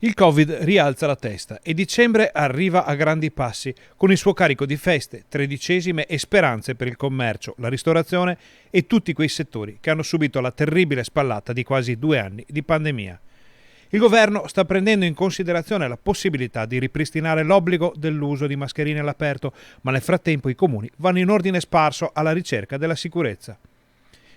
Il Covid rialza la testa e dicembre arriva a grandi passi, con il suo carico di feste, tredicesime e speranze per il commercio, la ristorazione e tutti quei settori che hanno subito la terribile spallata di quasi 2 anni di pandemia. Il governo sta prendendo in considerazione la possibilità di ripristinare l'obbligo dell'uso di mascherine all'aperto, ma nel frattempo i comuni vanno in ordine sparso alla ricerca della sicurezza.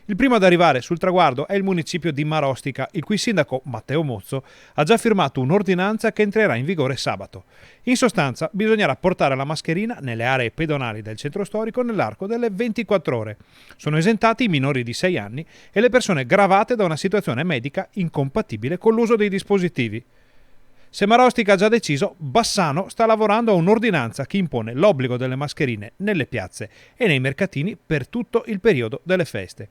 Il primo ad arrivare sul traguardo è il municipio di Marostica, il cui sindaco, Matteo Mozzo, ha già firmato un'ordinanza che entrerà in vigore sabato. In sostanza, bisognerà portare la mascherina nelle aree pedonali del centro storico nell'arco delle 24 ore. Sono esentati i minori di 6 anni e le persone gravate da una situazione medica incompatibile con l'uso dei dispositivi. Se Marostica ha già deciso, Bassano sta lavorando a un'ordinanza che impone l'obbligo delle mascherine nelle piazze e nei mercatini per tutto il periodo delle feste.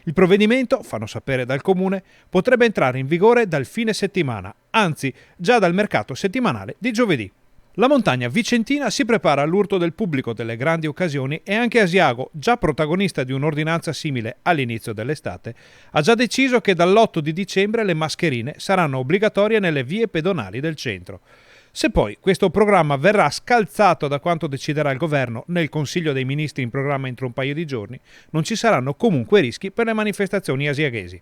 Il provvedimento, fanno sapere dal comune, potrebbe entrare in vigore dal fine settimana, anzi già dal mercato settimanale di giovedì. La montagna vicentina si prepara all'urto del pubblico delle grandi occasioni e anche Asiago, già protagonista di un'ordinanza simile all'inizio dell'estate, ha già deciso che dall'8 di dicembre le mascherine saranno obbligatorie nelle vie pedonali del centro. Se poi questo programma verrà scalzato da quanto deciderà il governo nel Consiglio dei Ministri in programma entro un paio di giorni, non ci saranno comunque rischi per le manifestazioni asiaghesi.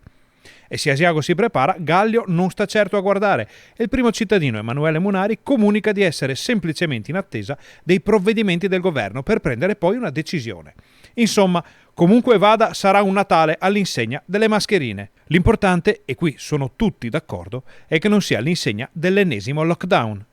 E se Asiago si prepara, Gallio non sta certo a guardare e il primo cittadino Emanuele Munari comunica di essere semplicemente in attesa dei provvedimenti del governo per prendere poi una decisione. Insomma, comunque vada, sarà un Natale all'insegna delle mascherine. L'importante, e qui sono tutti d'accordo, è che non sia all'insegna dell'ennesimo lockdown.